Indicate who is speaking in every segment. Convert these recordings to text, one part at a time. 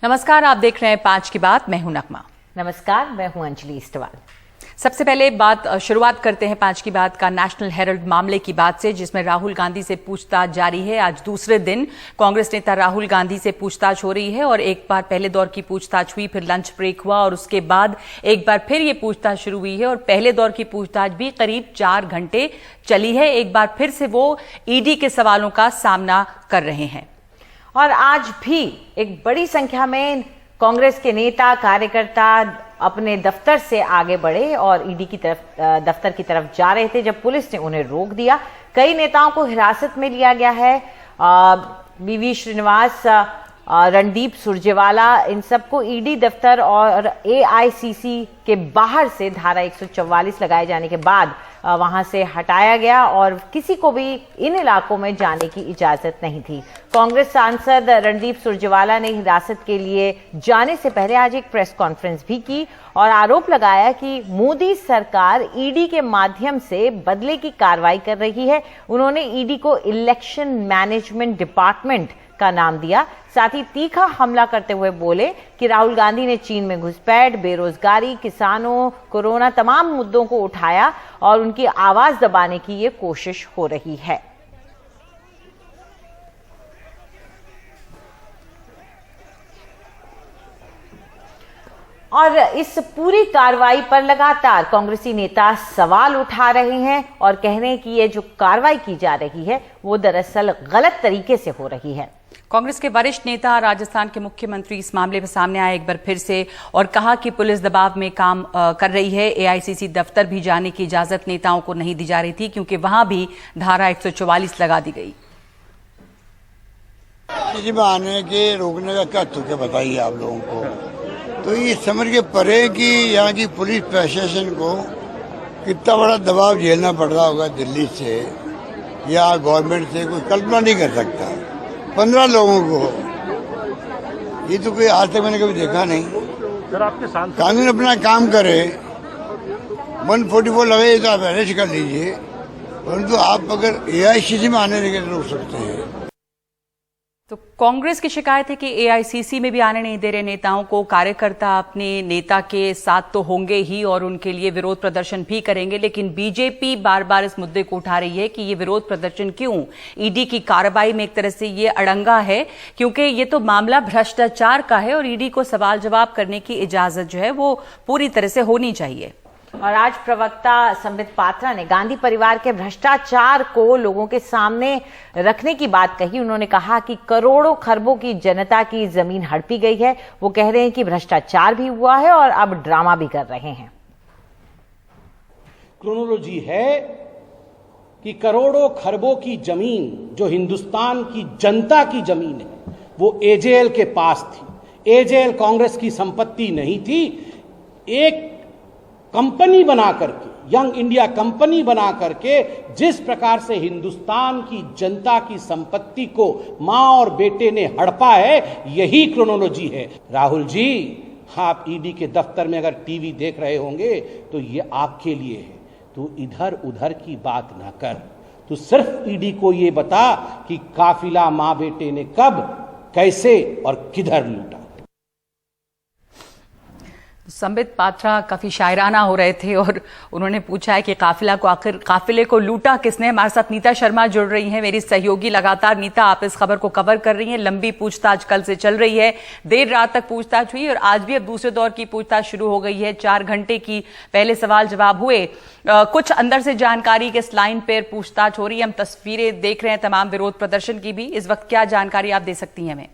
Speaker 1: नमस्कार, आप देख रहे हैं 5 की बात। मैं हूं नगमा।
Speaker 2: नमस्कार, मैं हूं अंजलि इस्टवाल।
Speaker 1: सबसे पहले शुरुआत करते हैं 5 की बात का नेशनल हेराल्ड मामले की बात से, जिसमें राहुल गांधी से पूछताछ जारी है। आज दूसरे दिन कांग्रेस नेता राहुल गांधी से पूछताछ हो रही है और एक बार पहले दौर की पूछताछ हुई, फिर लंच ब्रेक हुआ और उसके बाद एक बार फिर ये पूछताछ शुरू हुई है और पहले दौर की पूछताछ भी करीब 4 घंटे चली है। एक बार फिर से वो ईडी के सवालों का सामना कर रहे हैं
Speaker 2: और आज भी एक बड़ी संख्या में कांग्रेस के नेता कार्यकर्ता अपने दफ्तर से आगे बढ़े और ईडी की तरफ दफ्तर की तरफ जा रहे थे जब पुलिस ने उन्हें रोक दिया। कई नेताओं को हिरासत में लिया गया है। बीवी श्रीनिवास, रणदीप सुरजेवाला, इन सबको ईडी दफ्तर और एआईसीसी के बाहर से धारा 144 लगाए जाने के बाद वहां से हटाया गया और किसी को भी इन इलाकों में जाने की इजाजत नहीं थी। कांग्रेस सांसद रणदीप सुरजेवाला ने हिरासत के लिए जाने से पहले आज एक प्रेस कॉन्फ्रेंस भी की और आरोप लगाया कि मोदी सरकार ईडी के माध्यम से बदले की कार्रवाई कर रही है। उन्होंने ईडी को इलेक्शन मैनेजमेंट डिपार्टमेंट का नाम दिया। साथ ही तीखा हमला करते हुए बोले कि राहुल गांधी ने चीन में घुसपैठ, बेरोजगारी, किसानों, कोरोना, तमाम मुद्दों को उठाया और उनकी आवाज दबाने की ये कोशिश हो रही है। और इस पूरी कार्रवाई पर लगातार कांग्रेसी नेता सवाल उठा रहे हैं और कह रहे हैं कि ये जो कार्रवाई की जा रही है वो दरअसल गलत तरीके से हो रही है।
Speaker 1: कांग्रेस के वरिष्ठ नेता, राजस्थान के मुख्यमंत्री इस मामले में सामने आए एक बार फिर से और कहा कि पुलिस दबाव में काम कर रही है। एआईसीसी दफ्तर भी जाने की इजाजत नेताओं को नहीं दी जा रही थी क्योंकि वहां भी धारा 144 लगा दी गई।
Speaker 3: किसी बहाने के रोकने का क्या तुक्के बताइए आप लोगों को। तो ये समझ के परे कि यहाँ की पुलिस प्रशासन को कितना बड़ा दबाव झेलना पड़ रहा होगा दिल्ली से या गवर्नमेंट से, कोई कल्पना नहीं कर सकता। 15 लोगों को, ये तो कोई आज तक मैंने कभी देखा नहीं।
Speaker 4: सर, आपके
Speaker 3: कानून अपना काम करे, 144 लगे तो आप अरेस्ट कर लीजिए, परंतु आप अगर एआईसीसी में आने नहीं रोक सकते हैं।
Speaker 1: तो कांग्रेस की शिकायत है कि एआईसीसी में भी आने नहीं दे रहे नेताओं को। कार्यकर्ता अपने नेता के साथ तो होंगे ही और उनके लिए विरोध प्रदर्शन भी करेंगे, लेकिन बीजेपी बार बार इस मुद्दे को उठा रही है कि ये विरोध प्रदर्शन क्यों। ईडी की कार्रवाई में एक तरह से ये अड़ंगा है क्योंकि ये तो मामला भ्रष्टाचार का है और ईडी को सवाल जवाब करने की इजाजत जो है वो पूरी तरह से होनी चाहिए।
Speaker 2: और आज प्रवक्ता संबित पात्रा ने गांधी परिवार के भ्रष्टाचार को लोगों के सामने रखने की बात कही। उन्होंने कहा कि करोड़ों खरबों की जनता की जमीन हड़पी गई है। वो कह रहे हैं कि भ्रष्टाचार भी हुआ है और अब ड्रामा भी कर रहे हैं।
Speaker 4: क्रोनोलॉजी है कि करोड़ों खरबों की जमीन जो हिंदुस्तान की जनता की जमीन है वो एजेएल के पास थी। एजेएल कांग्रेस की संपत्ति नहीं थी। एक कंपनी बना करके, यंग इंडिया कंपनी बना करके जिस प्रकार से हिंदुस्तान की जनता की संपत्ति को मां और बेटे ने हड़पा है, यही क्रोनोलॉजी है। राहुल जी, आप ईडी के दफ्तर में अगर टीवी देख रहे होंगे तो ये आपके लिए है। तू इधर उधर की बात ना कर, तू सिर्फ ईडी को ये बता कि काफिला मां बेटे ने कब, कैसे और किधर लूटा।
Speaker 1: संबित पात्रा काफी शायराना हो रहे थे और उन्होंने पूछा है कि काफिले को लूटा किसने। हमारे साथ नीता शर्मा जुड़ रही हैं, मेरी सहयोगी। लगातार नीता, आप इस खबर को कवर कर रही हैं। लंबी पूछताछ कल से चल रही है, देर रात तक पूछताछ हुई और आज भी अब दूसरे दौर की पूछताछ शुरू हो गई है। 4 घंटे की पहले सवाल जवाब हुए। कुछ अंदर से जानकारी के इस लाइन पर पूछताछ हो रही है। हम तस्वीरें देख रहे हैं तमाम विरोध प्रदर्शन की भी। इस वक्त क्या जानकारी आप दे सकती हैं हमें?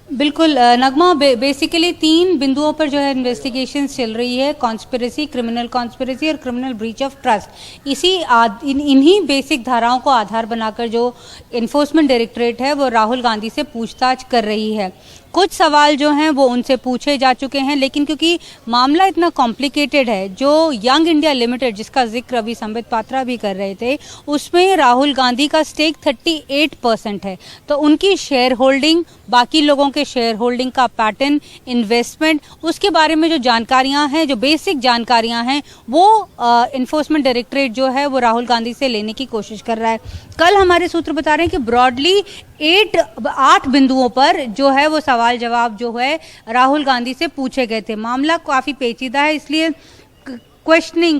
Speaker 5: बिल्कुल नगमा, बेसिकली 3 बिंदुओं पर जो है इन्वेस्टिगेशन चल रही है। कॉन्स्पिरेसी, क्रिमिनल कॉन्स्पिरेसी और क्रिमिनल ब्रीच ऑफ ट्रस्ट। इन्हीं बेसिक धाराओं को आधार बनाकर जो इन्फोर्समेंट डायरेक्टरेट है वो राहुल गांधी से पूछताछ कर रही है। कुछ सवाल जो हैं वो उनसे पूछे जा चुके हैं, लेकिन क्योंकि मामला इतना कॉम्प्लिकेटेड है, जो यंग इंडिया लिमिटेड जिसका जिक्र अभी संबित पात्रा भी कर रहे थे, उसमें राहुल गांधी का स्टेक 38% है। तो उनकी शेयर होल्डिंग, बाकी लोगों के शेयर होल्डिंग का पैटर्न, इन्वेस्टमेंट, उसके बारे में जो जानकारियां हैं, जो बेसिक जानकारियां हैं, वो इन्फोर्समेंट डायरेक्टरेट जो है वो राहुल गांधी से लेने की कोशिश कर रहा है। कल हमारे सूत्र बता रहे हैं कि ब्रॉडली 8 बिंदुओं पर जो है वो सवाल जवाब जो है राहुल गांधी से पूछे गए थे। मामला काफ़ी पेचीदा है, इसलिए क्वेश्चनिंग,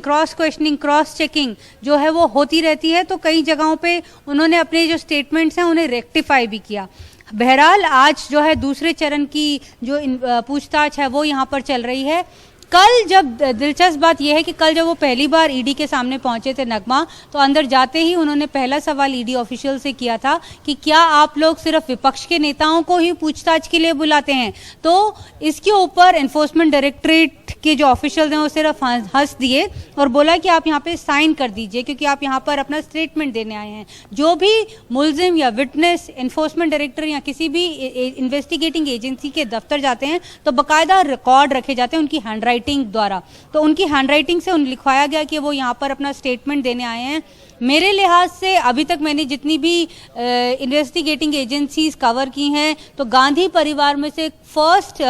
Speaker 5: क्रॉस चेकिंग जो है वो होती रहती है। तो कई जगहों पे उन्होंने अपने जो स्टेटमेंट्स हैं उन्हें रेक्टिफाई भी किया। बहरहाल आज जो है दूसरे चरण की जो पूछताछ है वो यहाँ पर चल रही है। कल जब दिलचस्प बात यह है कि कल जब वो पहली बार ईडी के सामने पहुंचे थे नगमा, तो अंदर जाते ही उन्होंने पहला सवाल ईडी ऑफिशियल से किया था कि क्या आप लोग सिर्फ विपक्ष के नेताओं को ही पूछताछ के लिए बुलाते हैं। तो इसके ऊपर एनफोर्समेंट डायरेक्टरेट के जो ऑफिशियल हैं वो सिर्फ हंस दिए और बोला कि आप यहाँ पे साइन कर दीजिए, क्योंकि आप यहाँ पर अपना स्टेटमेंट देने आए हैं। जो भी मुलजिम या विटनेस एनफोर्समेंट डायरेक्टर या किसी भी इन्वेस्टिगेटिंग एजेंसी के दफ्तर जाते हैं तो बाकायदा रिकॉर्ड रखे जाते हैं उनकी हैंडराइटिंग द्वारा। तो उनकी हैंडराइटिंग से लिखवाया गया कि वो यहाँ पर अपना स्टेटमेंट देने आए हैं। मेरे लिहाज से अभी तक मैंने जितनी भी इन्वेस्टिगेटिंग एजेंसीज कवर की हैं, तो गांधी परिवार में से फर्स्ट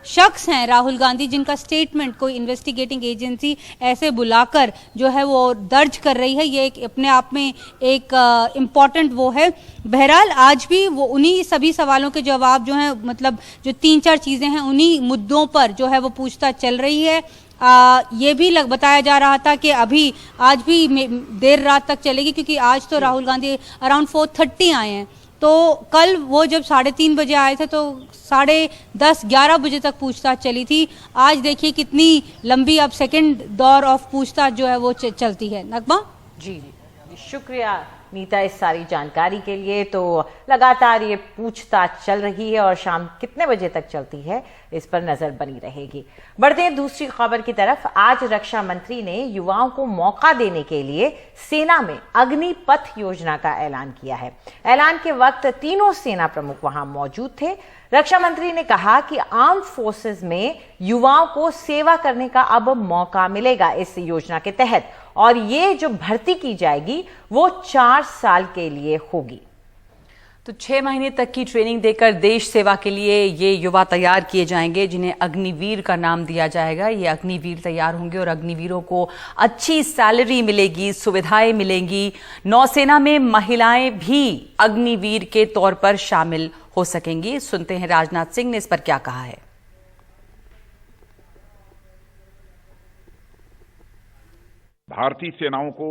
Speaker 5: शख्स हैं राहुल गांधी जिनका स्टेटमेंट कोई इन्वेस्टिगेटिंग एजेंसी ऐसे बुलाकर जो है वो दर्ज कर रही है। ये एक अपने आप में एक इम्पॉर्टेंट वो है। बहरहाल आज भी वो उन्हीं सभी सवालों के जवाब जो हैं, मतलब जो 3-4 चीज़ें हैं उन्हीं मुद्दों पर जो है वो पूछताछ चल रही है। ये भी बताया जा रहा था कि अभी आज भी देर रात तक चलेगी, क्योंकि आज तो राहुल गांधी अराउंड 4:30 आए हैं। तो कल वो जब 3:30 बजे आए थे तो 10:30-11 बजे तक पूछताछ चली थी। आज देखिए कितनी लंबी अब सेकंड दौर ऑफ पूछताछ जो है वो चलती है। नगमा
Speaker 2: जी, शुक्रिया नीता इस सारी जानकारी के लिए। तो लगातार ये पूछताछ चल रही है और शाम कितने बजे तक चलती है इस पर नजर बनी रहेगी। बढ़ते हैं दूसरी खबर की तरफ। आज रक्षा मंत्री ने युवाओं को मौका देने के लिए सेना में अग्निपथ योजना का ऐलान किया है। ऐलान के वक्त तीनों सेना प्रमुख वहां मौजूद थे। रक्षा मंत्री ने कहा कि आर्म फोर्सेस में युवाओं को सेवा करने का अब मौका मिलेगा इस योजना के तहत, और ये जो भर्ती की जाएगी वो 4 साल के लिए होगी।
Speaker 1: तो 6 महीने तक की ट्रेनिंग देकर देश सेवा के लिए ये युवा तैयार किए जाएंगे, जिन्हें अग्निवीर का नाम दिया जाएगा। ये अग्निवीर तैयार होंगे और अग्निवीरों को अच्छी सैलरी मिलेगी, सुविधाएं मिलेंगी। नौसेना में महिलाएं भी अग्निवीर के तौर पर शामिल हो सकेंगी। सुनते हैं राजनाथ सिंह ने इस पर क्या कहा है।
Speaker 6: भारतीय सेनाओं को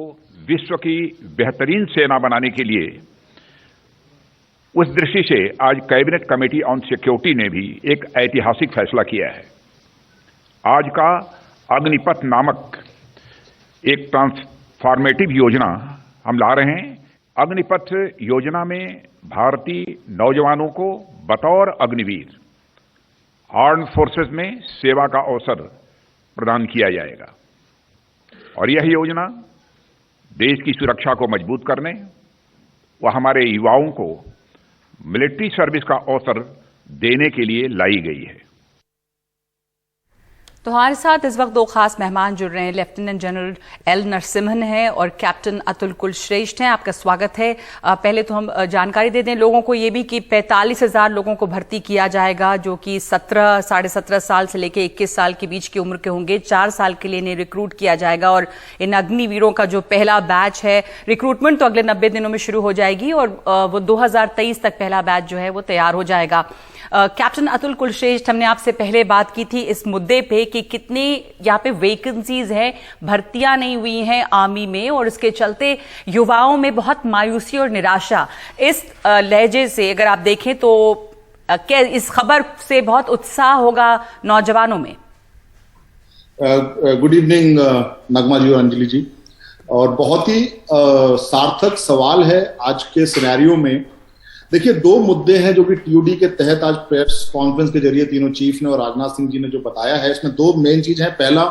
Speaker 6: विश्व की बेहतरीन सेना बनाने के लिए उस दृष्टि से आज कैबिनेट कमेटी ऑन सिक्योरिटी ने भी एक ऐतिहासिक फैसला किया है। आज का अग्निपथ नामक एक ट्रांसफॉर्मेटिव योजना हम ला रहे हैं। अग्निपथ योजना में भारतीय नौजवानों को बतौर अग्निवीर आर्म्ड फोर्सेस में सेवा का अवसर प्रदान किया जाएगा, और यह योजना देश की सुरक्षा को मजबूत करने व हमारे युवाओं को मिलिट्री सर्विस का अवसर देने के लिए लाई गई है।
Speaker 1: तो हमारे साथ इस वक्त 2 खास मेहमान जुड़ रहे हैं। लेफ्टिनेंट जनरल एल नरसिम्हन हैं और कैप्टन अतुल कुलश्रेष्ठ हैं। आपका स्वागत है। पहले तो हम जानकारी दे दें लोगों को ये भी कि 45,000 लोगों को भर्ती किया जाएगा, जो कि 17-17.5 साल से लेकर 21 साल के बीच की उम्र के होंगे। 4 साल के लिए इन्हें रिक्रूट किया जाएगा और इन अग्निवीरों का जो पहला बैच है, रिक्रूटमेंट तो अगले 90 दिनों में शुरू हो जाएगी और वो 2023 तक पहला बैच जो है वो तैयार हो जाएगा। कैप्टन अतुल कुलश्रेष्ठ, हमने आपसे पहले बात की थी इस मुद्दे पे कि कितनी यहाँ पे वैकेंसीज हैं, भर्तियां नहीं हुई हैं आर्मी में, और इसके चलते युवाओं में बहुत मायूसी और निराशा। इस लहजे से अगर आप देखें तो क्या इस खबर से बहुत उत्साह होगा नौजवानों में?
Speaker 7: गुड इवनिंग नगमा जी और अंजलि जी, और बहुत ही सार्थक सवाल है आज के सिनेरियो में। देखिए, 2 मुद्दे हैं जो कि टीओडी के तहत आज प्रेस कॉन्फ्रेंस के जरिए तीनों चीफ ने और राजनाथ सिंह जी ने जो बताया है, इसमें 2 मेन चीज है। पहला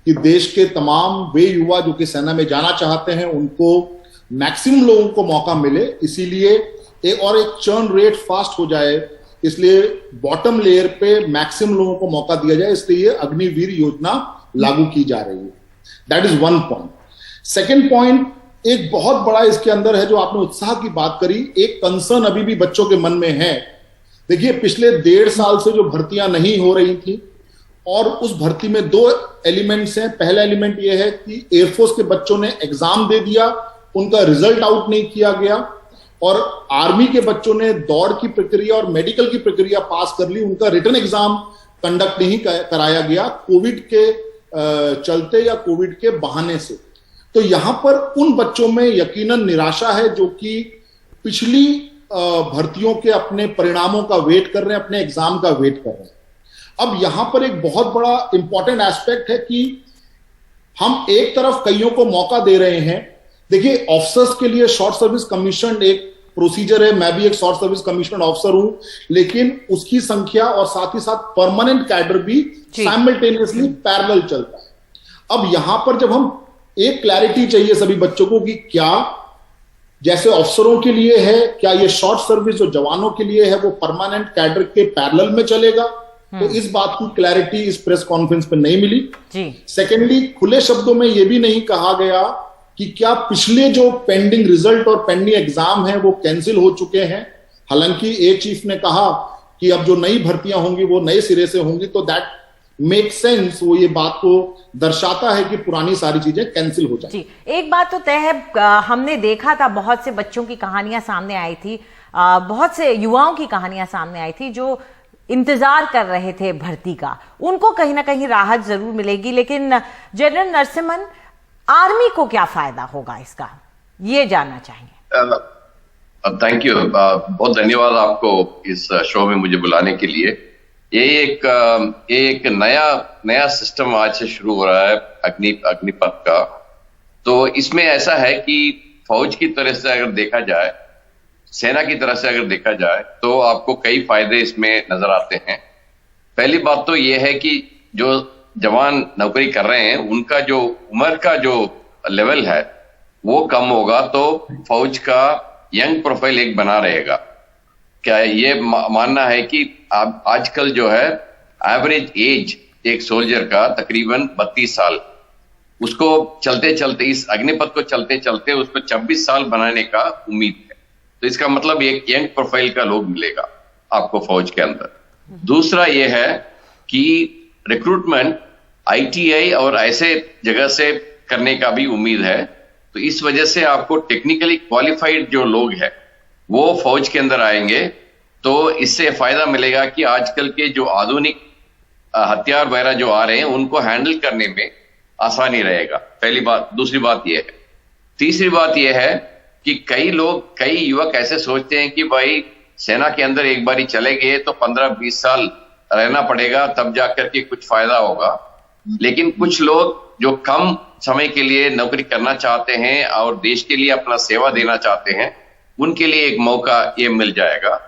Speaker 7: कि देश के तमाम वे युवा जो कि सेना में जाना चाहते हैं उनको मैक्सिमम लोगों को मौका मिले, इसीलिए एक चर्न रेट फास्ट हो जाए, इसलिए बॉटम लेयर पे मैक्सिमम लोगों को मौका दिया जाए, इसलिए अग्निवीर योजना लागू की जा रही है। That is one point. Second point एक बहुत बड़ा इसके अंदर है, जो आपने उत्साह की बात करी, एक कंसर्न अभी भी बच्चों के मन में है। देखिए, पिछले 1.5 साल से जो भर्तियां नहीं हो रही थी, और उस भर्ती में 2 एलिमेंट्स हैं। पहला एलिमेंट यह है कि एयरफोर्स के बच्चों ने एग्जाम दे दिया, उनका रिजल्ट आउट नहीं किया गया, और आर्मी के बच्चों ने दौड़ की प्रक्रिया और मेडिकल की प्रक्रिया पास कर ली, उनका रिटन एग्जाम कंडक्ट नहीं कराया गया कोविड के चलते या कोविड के बहाने से। तो यहां पर उन बच्चों में यकीनन निराशा है जो कि पिछली भर्तियों के अपने परिणामों का वेट कर रहे हैं, अपने एग्जाम का वेट कर रहे हैं। अब यहां पर एक बहुत बड़ा इंपॉर्टेंट एस्पेक्ट है कि हम एक तरफ कईयों को मौका दे रहे हैं। देखिए, ऑफिसर्स के लिए शॉर्ट सर्विस कमीशन एक प्रोसीजर है, मैं भी एक शॉर्ट सर्विस कमीशन ऑफिसर हूं, लेकिन उसकी संख्या और साथ ही साथ परमानेंट कैडर भी साइमल्टेनियसली पैरेलल चलता है। अब यहां पर जब हम एक क्लैरिटी चाहिए सभी बच्चों को कि क्या जैसे अफसरों के लिए है, क्या ये शॉर्ट सर्विस जो जवानों के लिए है वो परमानेंट कैडर के पैरेलल में चलेगा, तो इस बात की क्लैरिटी इस प्रेस कॉन्फ्रेंस पे नहीं मिली। सेकेंडली, खुले शब्दों में यह भी नहीं कहा गया कि क्या पिछले जो पेंडिंग रिजल्ट और पेंडिंग एग्जाम है वो कैंसिल हो चुके हैं। हालांकि ए चीफ ने कहा कि अब जो नई भर्तियां होंगी वो नए सिरे से होंगी, तो दैट मेक सेंस, वो ये बात को दर्शाता है कि पुरानी सारी चीजें कैंसिल हो जाए।
Speaker 2: एक बात तो तय है, हमने देखा था बहुत से बच्चों की कहानियां सामने आई थी, बहुत से युवाओं की कहानियां सामने आई थी जो इंतजार कर रहे थे भर्ती का, उनको कहीं ना कहीं राहत जरूर मिलेगी। लेकिन जनरल नरसिम्हन, आर्मी को क्या फायदा होगा इसका, ये जानना चाहेंगे।
Speaker 8: थैंक यू, बहुत धन्यवाद आपको इस शो में मुझे बुलाने के लिए। ये एक नया सिस्टम आज से शुरू हो रहा है अग्निपथ का। तो इसमें ऐसा है कि फौज की तरह से अगर देखा जाए, सेना की तरह से अगर देखा जाए, तो आपको कई फायदे इसमें नजर आते हैं। पहली बात तो ये है कि जो जवान नौकरी कर रहे हैं उनका जो उम्र का जो लेवल है वो कम होगा, तो फौज का यंग प्रोफाइल एक बना रहेगा। क्या ये मानना है कि आजकल जो है एवरेज एज एक सोल्जर का तकरीबन 32 साल, उसको चलते चलते इस अग्निपथ को चलते चलते उसको 26 साल बनाने का उम्मीद है। तो इसका मतलब एक यंग प्रोफाइल का लोग मिलेगा आपको फौज के अंदर। दूसरा यह है कि रिक्रूटमेंट ITI और ऐसे जगह से करने का भी उम्मीद है। तो इस वजह से आपको टेक्निकली क्वालिफाइड जो लोग हैं वो फौज के अंदर आएंगे, तो इससे फायदा मिलेगा कि आजकल के जो आधुनिक हथियार वगैरह जो आ रहे हैं उनको हैंडल करने में आसानी रहेगा, पहली बात। दूसरी बात यह है, तीसरी बात यह है कि कई युवक ऐसे सोचते हैं कि भाई सेना के अंदर एक बारी चले गए तो 15-20 साल रहना पड़ेगा, तब जाकर के कुछ फायदा होगा। लेकिन कुछ लोग जो कम समय के लिए नौकरी करना चाहते हैं और देश के लिए अपना सेवा देना चाहते हैं, उनके लिए एक मौका ये मिल जाएगा।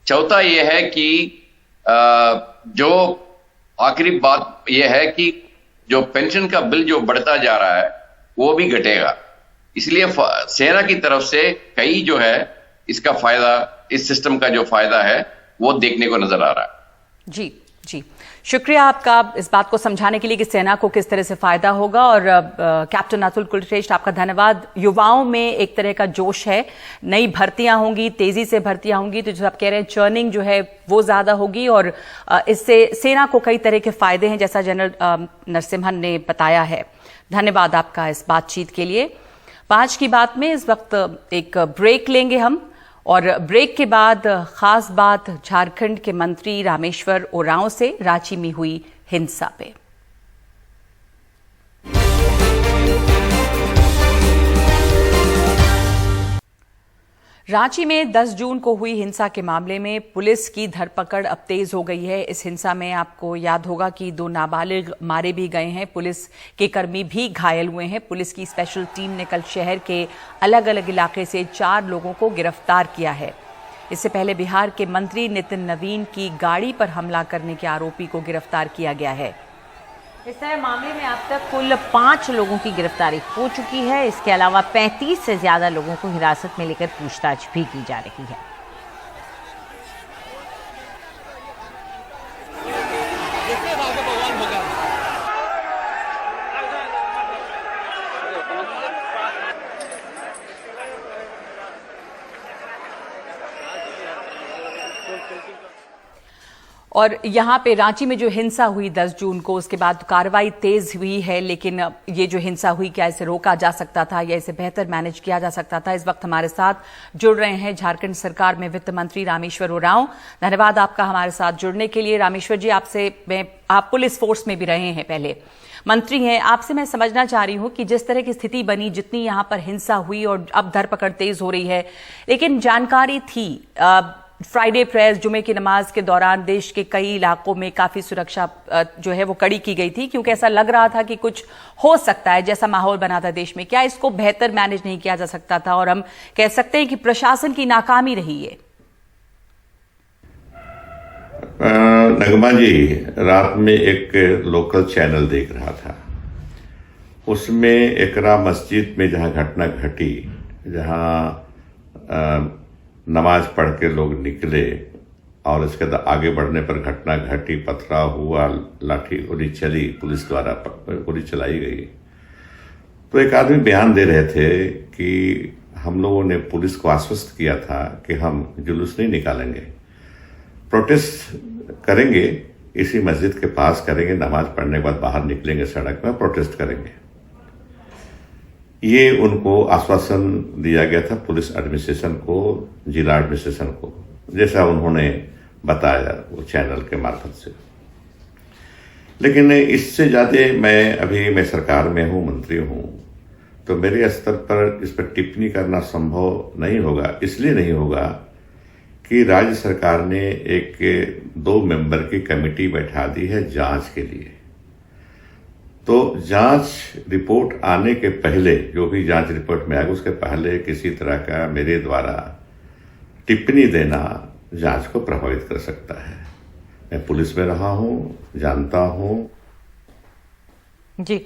Speaker 8: चौथा ये है कि जो आखिरी बात यह है कि जो पेंशन का बिल जो बढ़ता जा रहा है वो भी घटेगा। इसलिए सेना की तरफ से कई जो है इसका फायदा, इस सिस्टम का जो फायदा है वो देखने को नजर आ रहा है।
Speaker 1: जी, शुक्रिया आपका इस बात को समझाने के लिए कि सेना को किस तरह से फायदा होगा। और कैप्टन अतुल कुलश्रेष्ठ, आपका धन्यवाद। युवाओं में एक तरह का जोश है, नई भर्तियां होंगी, तेजी से भर्तियां होंगी, तो जो आप कह रहे हैं चर्निंग जो है वो ज्यादा होगी और इससे सेना को कई तरह के फायदे हैं, जैसा जनरल नरसिम्हन ने बताया है। धन्यवाद आपका इस बातचीत के लिए। 5 की बात में इस वक्त एक ब्रेक लेंगे हम, और ब्रेक के बाद खास बात झारखंड के मंत्री रामेश्वर उरांव से रांची में हुई हिंसा पे। रांची में 10 जून को हुई हिंसा के मामले में पुलिस की धरपकड़ अब तेज हो गई है। इस हिंसा में आपको याद होगा कि 2 नाबालिग मारे भी गए हैं, पुलिस के कर्मी भी घायल हुए हैं। पुलिस की स्पेशल टीम ने कल शहर के अलग अलग इलाके से 4 लोगों को गिरफ्तार किया है। इससे पहले बिहार के मंत्री नितिन नवीन की गाड़ी पर हमला करने के आरोपी को गिरफ्तार किया गया है।
Speaker 2: इस तरह मामले में अब तक कुल 5 लोगों की गिरफ्तारी हो चुकी है। इसके अलावा 35 से ज्यादा लोगों को हिरासत में लेकर पूछताछ भी की जा रही है।
Speaker 1: और यहाँ पे रांची में जो हिंसा हुई 10 जून को, उसके बाद कार्रवाई तेज हुई है, लेकिन ये जो हिंसा हुई, क्या इसे रोका जा सकता था या इसे बेहतर मैनेज किया जा सकता था? इस वक्त हमारे साथ जुड़ रहे हैं झारखंड सरकार में वित्त मंत्री रामेश्वर उरांव। धन्यवाद आपका हमारे साथ जुड़ने के लिए। रामेश्वर जी, आप पुलिस फोर्स में भी रहे हैं, पहले मंत्री हैं, आपसे मैं समझना चाह रही हूं कि जिस तरह की स्थिति बनी, जितनी यहां पर हिंसा हुई और अब धरपकड़ तेज हो रही है, लेकिन जानकारी थी फ्राइडे प्रेयर्स, जुमे की नमाज के दौरान देश के कई इलाकों में काफी सुरक्षा जो है वो कड़ी की गई थी, क्योंकि ऐसा लग रहा था कि कुछ हो सकता है, जैसा माहौल बना था देश में। क्या इसको बेहतर मैनेज नहीं किया जा सकता था? और हम कह सकते हैं कि प्रशासन की नाकामी रही है।
Speaker 9: नगमा जी, रात में एक लोकल चैनल देख रहा था, उसमें एकरा मस्जिद में जहां घटना घटी, जहां नमाज पढ़ के लोग निकले और इसके बाद आगे बढ़ने पर घटना घटी, पथराव हुआ, लाठी गोली चली, पुलिस द्वारा गोली चलाई गई। तो एक आदमी बयान दे रहे थे कि हम लोगों ने पुलिस को आश्वस्त किया था कि हम जुलूस नहीं निकालेंगे, प्रोटेस्ट करेंगे, इसी मस्जिद के पास करेंगे, नमाज पढ़ने के बाद बाहर निकलेंगे, सड़क में प्रोटेस्ट करेंगे। ये उनको आश्वासन दिया गया था पुलिस एडमिनिस्ट्रेशन को, जिला एडमिनिस्ट्रेशन को, जैसा उन्होंने बताया वो चैनल के मार्फत से। लेकिन इससे ज्यादा मैं सरकार में हूं, मंत्री हूं, तो मेरे स्तर पर इस पर टिप्पणी करना संभव नहीं होगा। इसलिए नहीं होगा कि राज्य सरकार ने एक 2 मेंबर की कमेटी बैठा दी है जांच के लिए। तो जांच रिपोर्ट आने के पहले, जो भी जांच रिपोर्ट में आएगा उसके पहले किसी तरह का मेरे द्वारा टिप्पणी देना जांच को प्रभावित कर सकता है। मैं पुलिस में रहा हूं, जानता हूं।
Speaker 2: जी,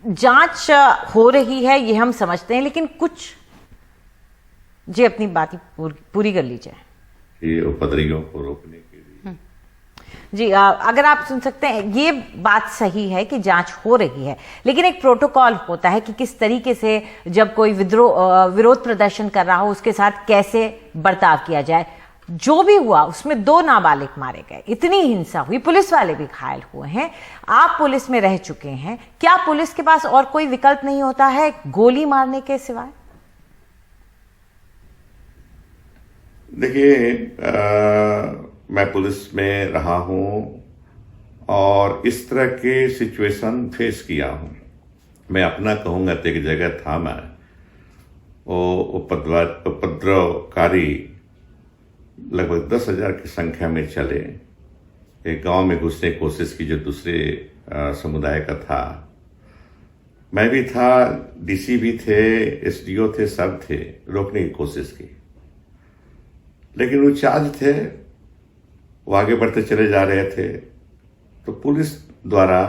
Speaker 2: जांच हो रही है ये हम समझते हैं, लेकिन कुछ जी अपनी बात पूरी कर लीजिए।
Speaker 9: ये उपद्रवियों को रोकने के लिए
Speaker 2: जी, अगर आप सुन सकते हैं, ये बात सही है कि जांच हो रही है, लेकिन एक प्रोटोकॉल होता है कि किस तरीके से जब कोई विरोध प्रदर्शन कर रहा हो उसके साथ कैसे बर्ताव किया जाए। जो भी हुआ उसमें 2 नाबालिग मारे गए, इतनी हिंसा हुई, पुलिस वाले भी घायल हुए हैं। आप पुलिस में रह चुके हैं, क्या पुलिस के पास और कोई विकल्प नहीं होता है गोली मारने के सिवाय?
Speaker 9: देखिए, मैं पुलिस में रहा हूं और इस तरह के सिचुएशन फेस किया हूं। मैं अपना कहूंगा तो एक जगह था मैं, वो उपद्रवकारी लगभग 10,000 की संख्या में चले, एक गांव में घुसने की कोशिश की जो दूसरे समुदाय का था। मैं भी था, डीसी भी थे, एसडीओ थे, सब थे, रोकने की कोशिश की, लेकिन वो चार्ज थे, वो आगे बढ़ते चले जा रहे थे, तो पुलिस द्वारा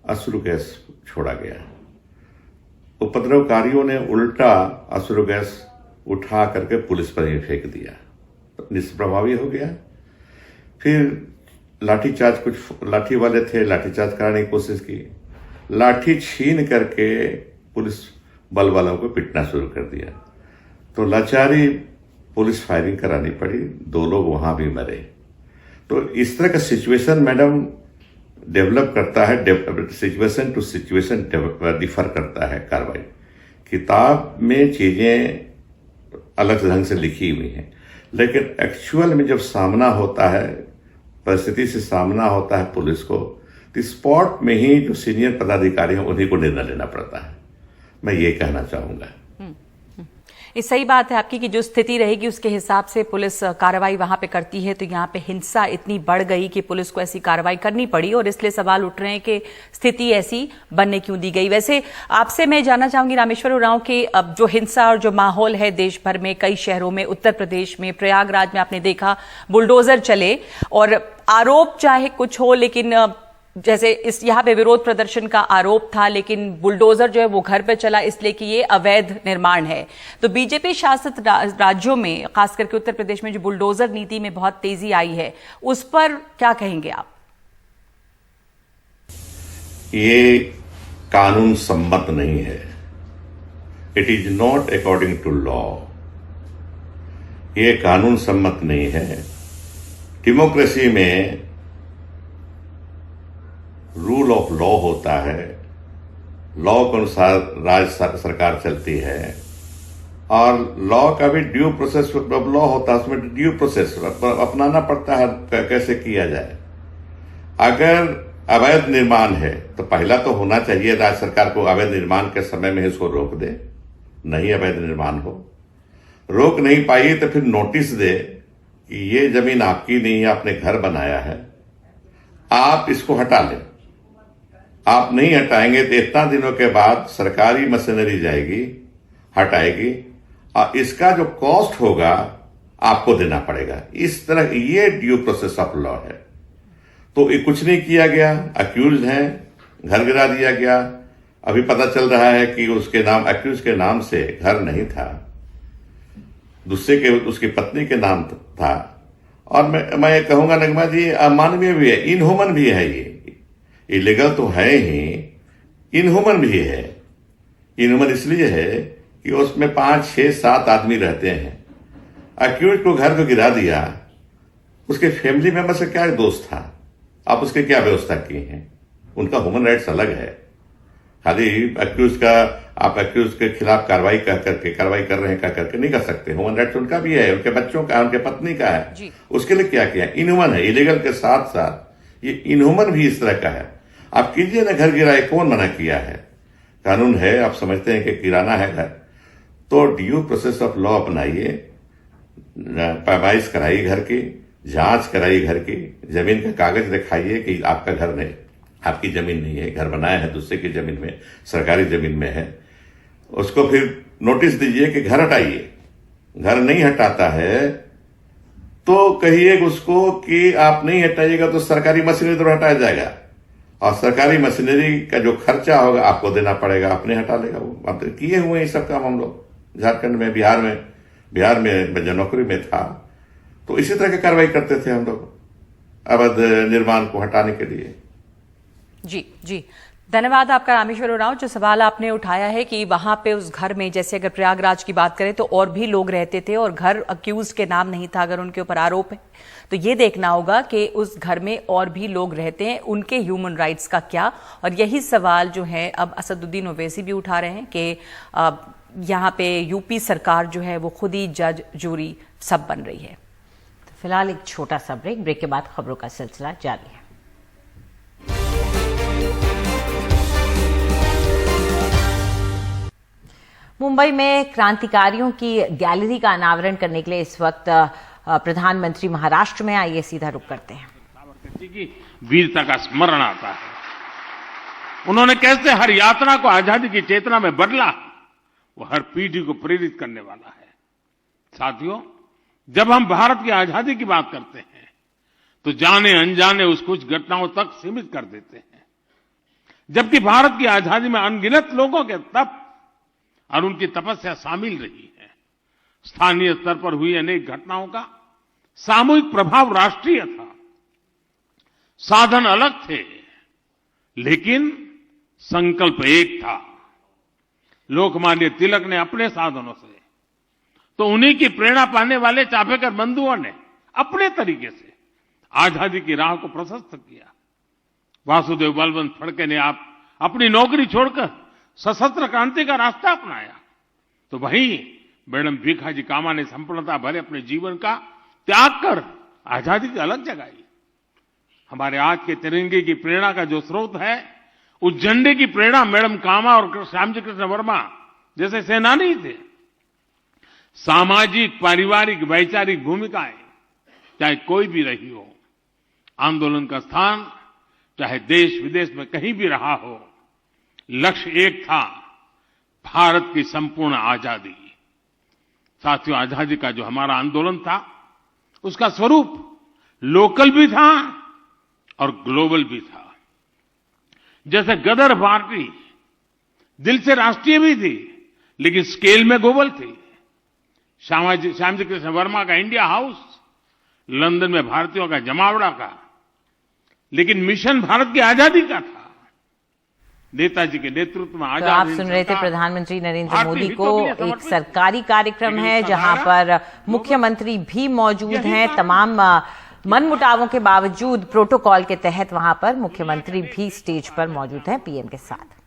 Speaker 9: अश्रु गैस छोड़ा गया। उपद्रवकारियों ने उल्टा अश्रु गैस उठा करके पुलिस पर ही फेंक दिया, तो निष्प्रभावी हो गया। फिर लाठीचार्ज, कुछ लाठी वाले थे, लाठीचार्ज कराने की कोशिश की, लाठी छीन करके पुलिस बल वालों को पिटना शुरू कर दिया। तो लाचारी पुलिस फायरिंग करानी पड़ी, 2 लोग वहां भी मरे। तो इस तरह का सिचुएशन मैडम डेवलप करता है, सिचुएशन टू सिचुएशन डिफर करता है कार्रवाई। किताब में चीजें अलग ढंग से लिखी हुई हैं, लेकिन एक्चुअल में जब सामना होता है, परिस्थिति से सामना होता है पुलिस को, तो स्पॉट में ही जो सीनियर पदाधिकारी हैं उन्हीं को निर्णय लेना पड़ता है। मैं ये कहना चाहूंगा।
Speaker 1: ये सही बात है आपकी कि जो स्थिति रहेगी उसके हिसाब से पुलिस कार्रवाई वहां पे करती है। तो यहाँ पे हिंसा इतनी बढ़ गई कि पुलिस को ऐसी कार्रवाई करनी पड़ी, और इसलिए सवाल उठ रहे हैं कि स्थिति ऐसी बनने क्यों दी गई। वैसे आपसे मैं जानना चाहूंगी रामेश्वर उरांव कि अब जो हिंसा और जो माहौल है देश भर में, कई शहरों में, उत्तर प्रदेश में, प्रयागराज में आपने देखा बुलडोजर चले, और आरोप चाहे कुछ हो, लेकिन जैसे इस यहाँ पे विरोध प्रदर्शन का आरोप था, लेकिन बुलडोजर जो है वो घर पे चला इसलिए कि ये अवैध निर्माण है। तो बीजेपी शासित राज्यों में, खास करके उत्तर प्रदेश में जो बुलडोजर नीति में बहुत तेजी आई है, उस पर क्या कहेंगे आप?
Speaker 9: ये कानून सम्मत नहीं है। It is not according to law. ये कानून सम्मत नहीं है। डेमोक्रेसी में रूल ऑफ लॉ होता है, लॉ के अनुसार राज्य सरकार चलती है, और लॉ का भी ड्यू प्रोसेस ऑफ लॉ होता है, उसमें ड्यू प्रोसेस अपनाना पड़ता है कैसे किया जाए। अगर अवैध निर्माण है तो पहला तो होना चाहिए राज्य सरकार को अवैध निर्माण के समय में इसको रोक दे, नहीं अवैध निर्माण हो। रोक नहीं पाई तो फिर नोटिस दे कि ये जमीन आपकी नहीं है, आपने घर बनाया है, आप इसको हटा लें। आप नहीं हटाएंगे तो इतना दिनों के बाद सरकारी मशीनरी जाएगी, हटाएगी, और इसका जो कॉस्ट होगा आपको देना पड़ेगा। इस तरह ये ड्यू प्रोसेस ऑफ लॉ है। तो ये कुछ नहीं किया गया, अक्यूज हैं, घर गिरा दिया गया। अभी पता चल रहा है कि उसके नाम, अक्यूज के नाम से घर नहीं था, दूसरे के, उसकी पत्नी के नाम था। और मैं कहूंगा नगमा जी, अमानवीय भी है, इनह्यूमन भी है। ये इलीगल तो है ही, इनह्यूमन भी है। इनह्यूमन इसलिए है कि उसमें 5, 6, 7 आदमी रहते हैं। अक्यूज को घर को गिरा दिया, उसके फैमिली मेंबर से क्या दोस्त था, आप उसके क्या व्यवस्था की हैं? उनका ह्यूमन राइट्स अलग है। खाली अक्यूज का, आप अक्यूज के खिलाफ कार्रवाई कर रहे हैं करके नहीं कर सकते। ह्यूमन राइट्स उनका भी है, उनके बच्चों का, उनके पत्नी का है। उसके लिए क्या किया? इनह्यूमन है। इलीगल के साथ साथ ये इनह्यूमन भी इस तरह का है। आप कीजिए ना, घर गिराए, कौन मना किया है? कानून है, आप समझते हैं कि गिराना है घर, तो ड्यू प्रोसेस ऑफ लॉ अपनाइए, पैमाइश कराइए घर की, जांच कराइए घर की, जमीन का कागज दिखाइए कि आपका घर नहीं, आपकी जमीन नहीं है, घर बनाया है दूसरे की जमीन में, सरकारी जमीन में है। उसको फिर नोटिस दीजिए कि घर हटाइए। घर नहीं हटाता है तो कहिए उसको कि आप नहीं हटाइएगा तो सरकारी मशीनरी तो हटाया जाएगा, और सरकारी मशीनरी का जो खर्चा होगा आपको देना पड़ेगा, आपने हटा लेगा वो। आप किए हुए हैं ये सब काम हम लोग झारखंड में, बिहार में जो नौकरी में था तो इसी तरह की कार्रवाई करते थे हम लोग अवैध निर्माण को हटाने के लिए।
Speaker 1: जी धन्यवाद आपका रामेश्वर उरांव। जो सवाल आपने उठाया है कि वहां पे उस घर में, जैसे अगर प्रयागराज की बात करें तो और भी लोग रहते थे और घर अक्यूज के नाम नहीं था, अगर उनके ऊपर आरोप है तो ये देखना होगा कि उस घर में और भी लोग रहते हैं, उनके ह्यूमन राइट्स का क्या। और यही सवाल जो है अब असदुद्दीन ओवैसी भी उठा रहे हैं कि यहाँ पे यूपी सरकार जो है वो खुद ही जज, जूरी सब बन रही है।
Speaker 2: तो फिलहाल एक छोटा सा ब्रेक के बाद खबरों का सिलसिला जारी है। मुंबई में क्रांतिकारियों की गैलरी का अनावरण करने के लिए इस वक्त प्रधानमंत्री महाराष्ट्र में, आइए सीधा रुक करते हैं।
Speaker 4: सावरकर की वीरता का स्मरण आता है। उन्होंने कैसे हर यात्रा को आजादी की चेतना में बदला, वो हर पीढ़ी को प्रेरित करने वाला है। साथियों, जब हम भारत की आजादी की बात करते हैं तो जाने अनजाने उस कुछ घटनाओं तक सीमित कर देते हैं, जबकि भारत की आजादी में अनगिनत लोगों के तप और उनकी तपस्या शामिल रही है। स्थानीय स्तर पर हुई अनेक घटनाओं का सामूहिक प्रभाव राष्ट्रीय था। साधन अलग थे लेकिन संकल्प एक था। लोकमान्य तिलक ने अपने साधनों से, तो उन्हीं की प्रेरणा पाने वाले चापेकर बंधुओं ने अपने तरीके से आजादी की राह को प्रशस्त किया। वासुदेव बलवंत फड़के ने आप अपनी नौकरी छोड़कर सशस्त्र क्रांति का रास्ता अपनाया, तो वहीं मैडम भीखाजी कामा ने संपूर्णता भरे अपने जीवन का त्याग कर आजादी की अलग जगाई। हमारे आज के तिरंगे की प्रेरणा का जो स्रोत है, उस झंडे की प्रेरणा मैडम कामा और श्यामजी कृष्ण वर्मा जैसे सेनानी थे। सामाजिक, पारिवारिक, वैचारिक भूमिकाएं चाहे कोई भी रही हो, आंदोलन का स्थान चाहे देश विदेश में कहीं भी रहा हो, लक्ष्य एक था, भारत की संपूर्ण आजादी। साथियों, आजादी का जो हमारा आंदोलन था उसका स्वरूप लोकल भी था और ग्लोबल भी था। जैसे गदर पार्टी दिल से राष्ट्रीय भी थी लेकिन स्केल में ग्लोबल थी। श्यामजी कृष्ण वर्मा का इंडिया हाउस लंदन में भारतीयों का जमावड़ा का, लेकिन मिशन भारत की आजादी का था। नेताजी के नेतृत्व में आजाद।
Speaker 2: तो आप सुन रहे थे प्रधानमंत्री नरेंद्र मोदी को। एक सरकारी कार्यक्रम है जहां पर मुख्यमंत्री भी मौजूद हैं, तमाम मनमुटावों के बावजूद प्रोटोकॉल के तहत वहां पर मुख्यमंत्री भी स्टेज पर मौजूद हैं पीएम के साथ।